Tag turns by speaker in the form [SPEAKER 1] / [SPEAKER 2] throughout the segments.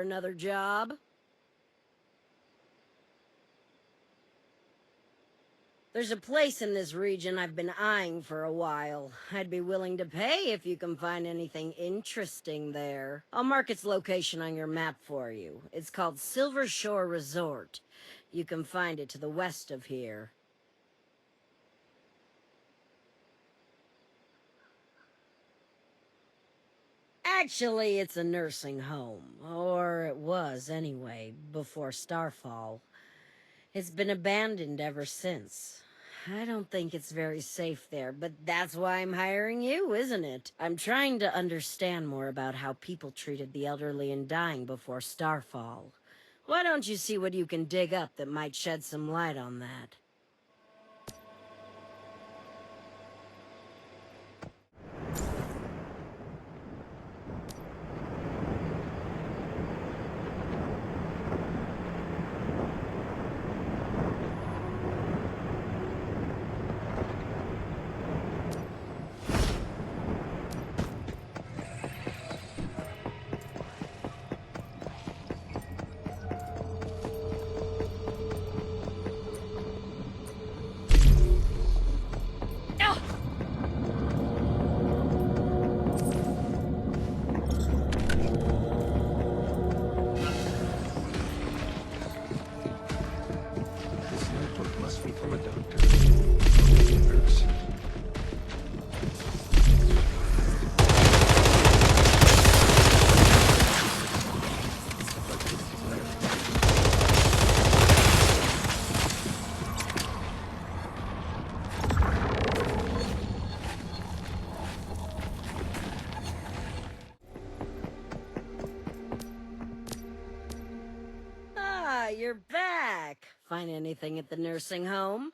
[SPEAKER 1] another job? There's a place in this region I've been eyeing for a while. I'd be willing to pay if you can find anything interesting there. I'll mark its location on your map for you. It's called Silver Shore Resort. You can find it to the west of here. Actually, it's a nursing home. Or it was, anyway, before Starfall. It's been abandoned ever since. I don't think it's very safe there, but that's why I'm hiring you, isn't it? I'm trying to understand more about how people treated the elderly and dying before Starfall. Why don't you see what you can dig up that might shed some light on that? Ah, you're back. Find anything at the nursing home?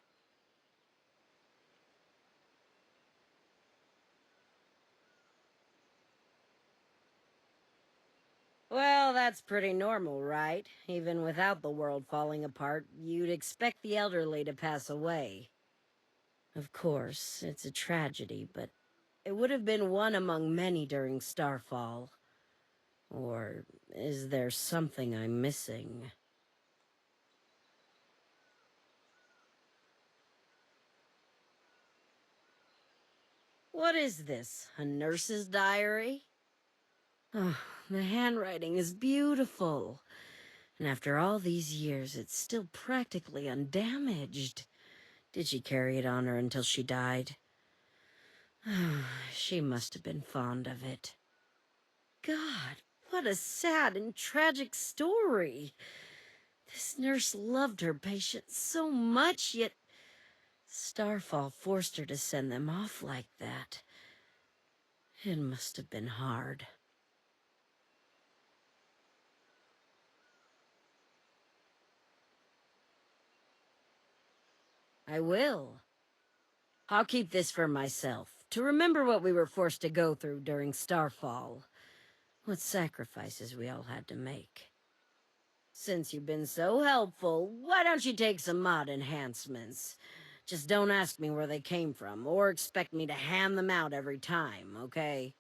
[SPEAKER 1] Well, that's pretty normal, right? Even without the world falling apart, you'd expect the elderly to pass away. Of course, it's a tragedy, but it would have been one among many during Starfall. Or is there something I'm missing? What is this? A nurse's diary? Oh, the handwriting is beautiful. And after all these years, it's still practically undamaged. Did she carry it on her until she died? She must have been fond of it. God, what a sad and tragic story. This nurse loved her patients so much, yet Starfall forced her to send them off like that. It must have been hard. I will. I'll keep this for myself, to remember what we were forced to go through during Starfall. What sacrifices we all had to make. Since you've been so helpful, why don't you take some mod enhancements? Just don't ask me where they came from, or expect me to hand them out every time, okay?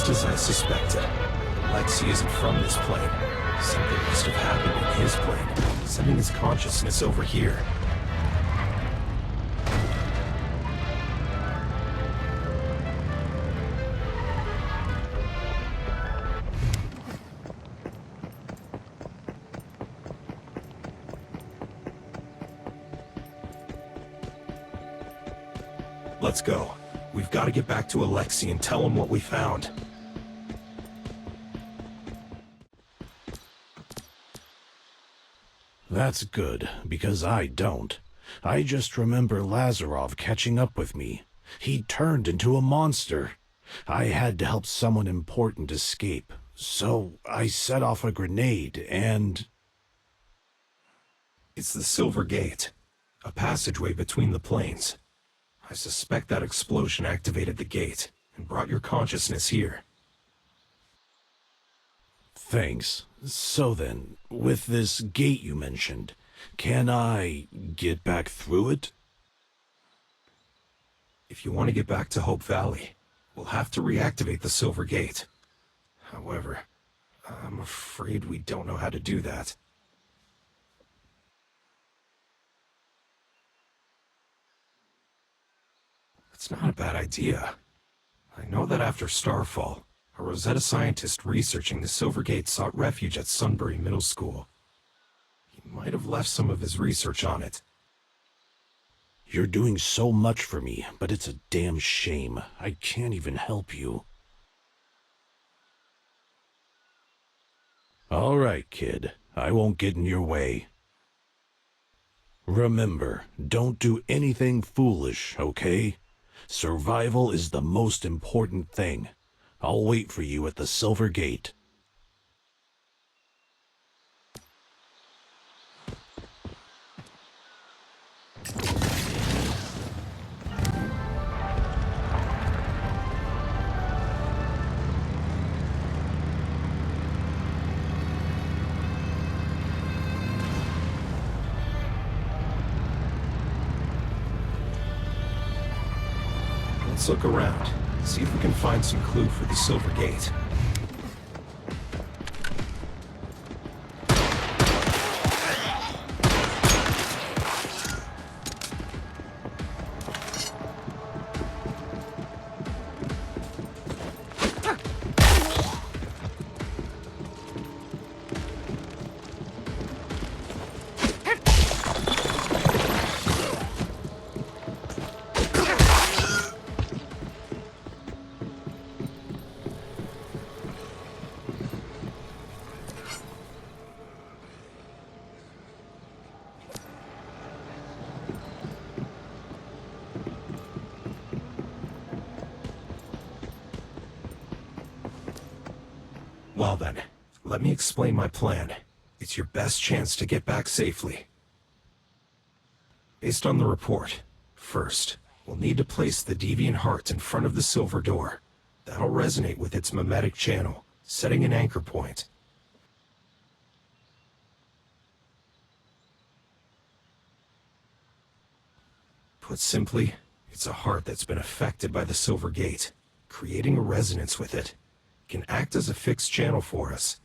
[SPEAKER 2] Just as I suspected. Lexi isn't from this plane. Something must have happened in his plane, sending his consciousness over here. Let's go. We've got to get back to Alexei and tell him what we found.
[SPEAKER 3] That's good, because I don't. I just remember Lazarov catching up with me. He turned into a monster. I had to help someone important escape, so I set off a grenade and...
[SPEAKER 2] It's the Silver Gate, a passageway between the planes. I suspect that explosion activated the gate and brought your consciousness here.
[SPEAKER 3] Thanks. So then, with this gate you mentioned, can I get back through it?
[SPEAKER 2] If you want to get back to Hope Valley, we'll have to reactivate the Silver Gate. However, I'm afraid we don't know how to do that. It's not a bad idea. I know that after Starfall, a Rosetta scientist researching the Silver Gate sought refuge at Sunbury Middle School. He might have left some of his research on it.
[SPEAKER 3] You're doing so much for me, but it's a damn shame. I can't even help you. All right, kid. I won't get in your way. Remember, don't do anything foolish, okay? Survival is the most important thing. I'll wait for you at the Silver Gate.
[SPEAKER 2] Let's look around, see if we can find some clue for the Silver Gate. Well then, let me explain my plan. It's your best chance to get back safely. Based on the report, first, we'll need to place the deviant heart in front of the silver door. That'll resonate with its mimetic channel, setting an anchor point. Put simply, it's a heart that's been affected by the Silver Gate. Creating a resonance with it can act as a fixed channel for us.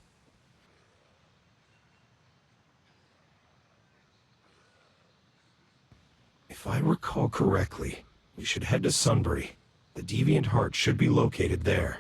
[SPEAKER 2] If I recall correctly, we should head to Sunbury. The deviant heart should be located there.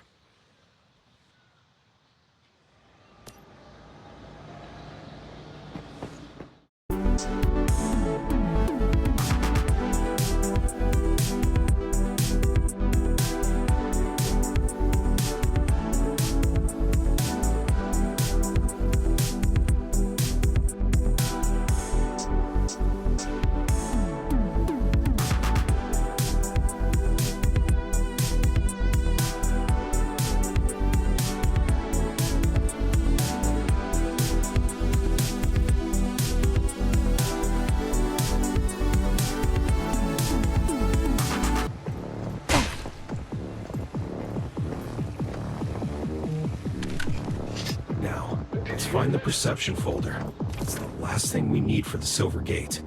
[SPEAKER 2] Find the perception folder. It's the last thing we need for the Silver Gate.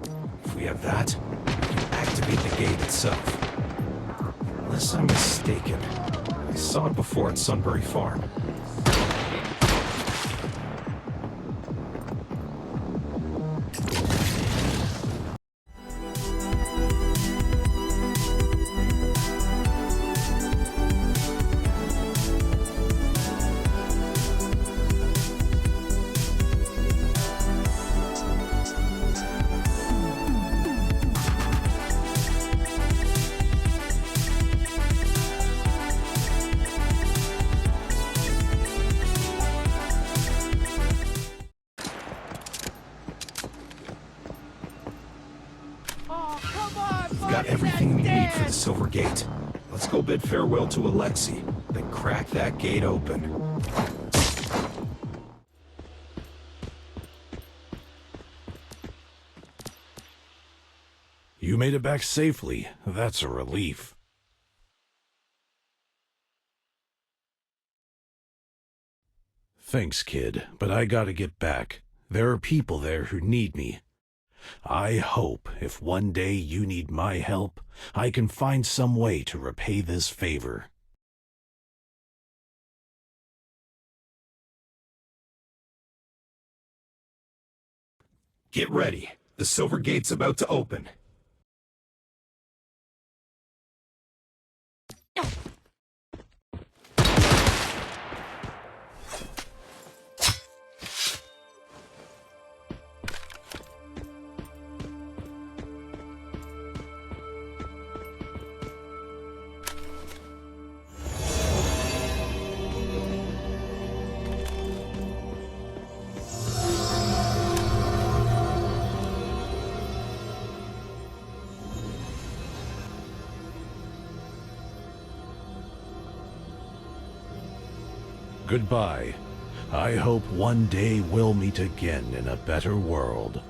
[SPEAKER 2] If we have that, we can activate the gate itself. Unless I'm mistaken, I saw it before at Sunbury Farm. We've got everything we need for the Silver Gate. Let's go bid farewell to Alexei, then crack that gate open.
[SPEAKER 3] You made it back safely. That's a relief. Thanks, kid, but I gotta get back. There are people there who need me. I hope if one day you need my help, I can find some way to repay this favor.
[SPEAKER 2] Get ready. The Silver Gate's about to open.
[SPEAKER 3] Goodbye. I hope one day we'll meet again in a better world.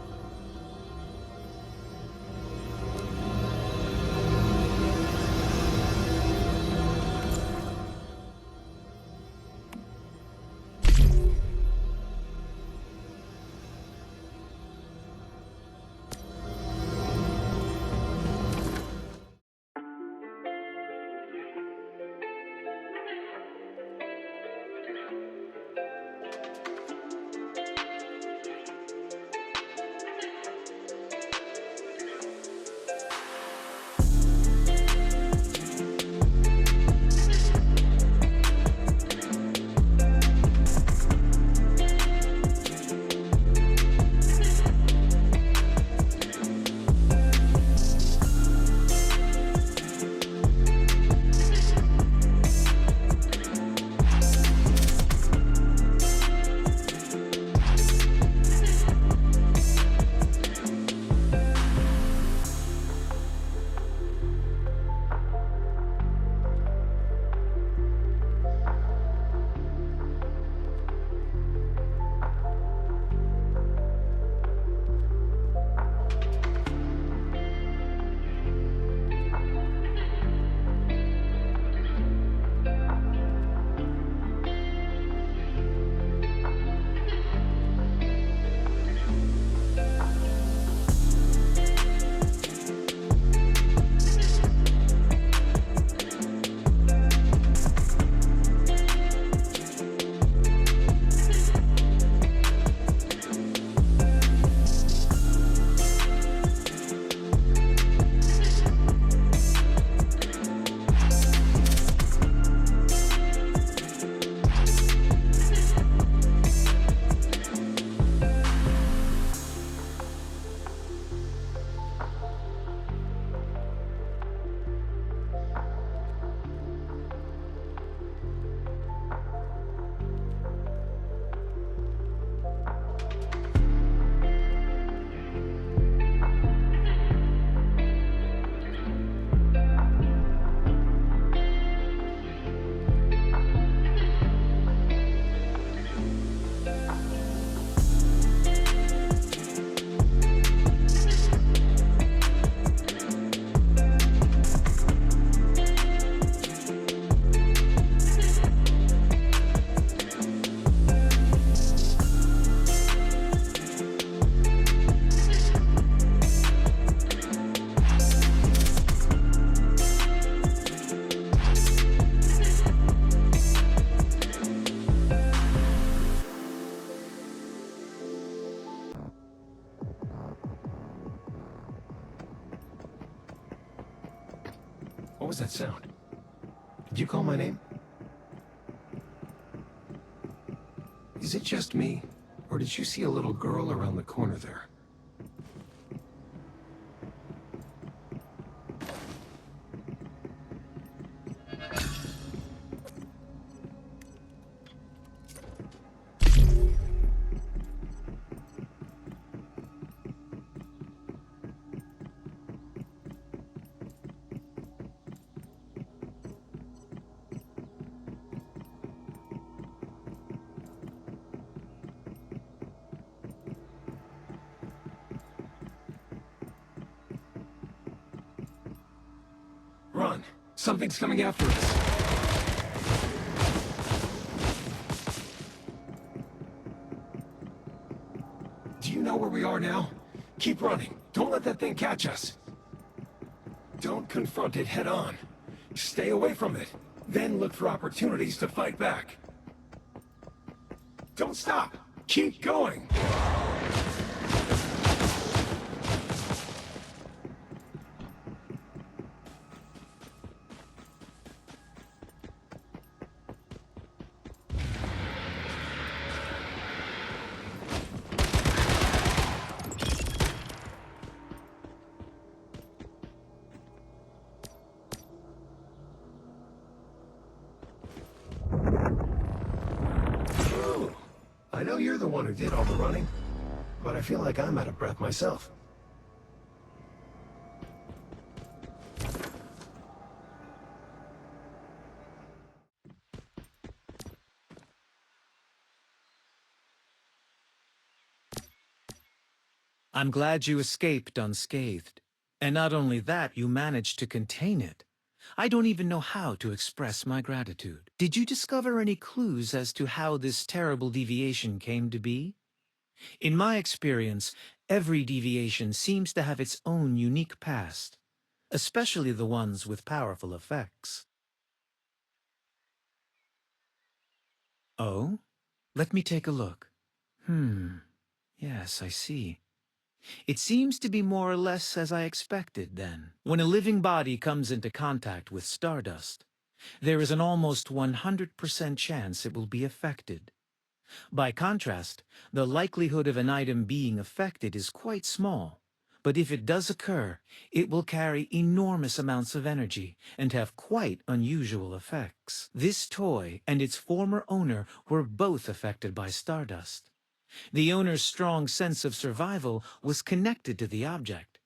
[SPEAKER 2] that sound? Did you call my name? Is it just me, or did you see a little girl around the corner there? Run! Something's coming after us! Do you know where we are now? Keep running. Don't let that thing catch us. Don't confront it head on. Stay away from it. Then look for opportunities to fight back. Don't stop! Keep going! I know you're the one who did all the running, but I feel like I'm out of breath myself.
[SPEAKER 4] I'm glad you escaped unscathed. And not only that, you managed to contain it. I don't even know how to express my gratitude. Did you discover any clues as to how this terrible deviation came to be? In my experience, every deviation seems to have its own unique past, especially the ones with powerful effects. Oh? Let me take a look. Yes, I see. It seems to be more or less as I expected, then. When a living body comes into contact with stardust, there is an almost 100% chance it will be affected. By contrast, the likelihood of an item being affected is quite small, but if it does occur, it will carry enormous amounts of energy and have quite unusual effects. This toy and its former owner were both affected by stardust. The owner's strong sense of survival was connected to the object,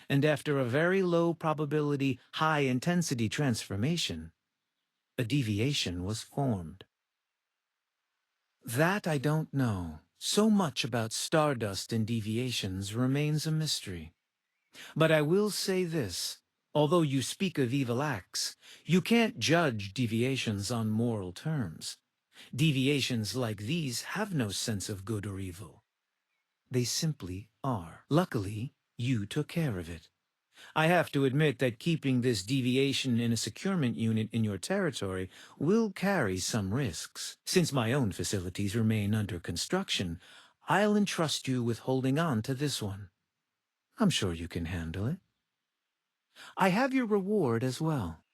[SPEAKER 4] and after a very low probability, high-intensity transformation, a deviation was formed. That I don't know. So much about stardust and deviations remains a mystery. But I will say this. Although you speak of evil acts, you can't judge deviations on moral terms. Deviations like these have no sense of good or evil. They simply are. Luckily, you took care of it. I have to admit that keeping this deviation in a securement unit in your territory will carry some risks. Since my own facilities remain under construction, I'll entrust you with holding on to this one. I'm sure you can handle it. I have your reward as well.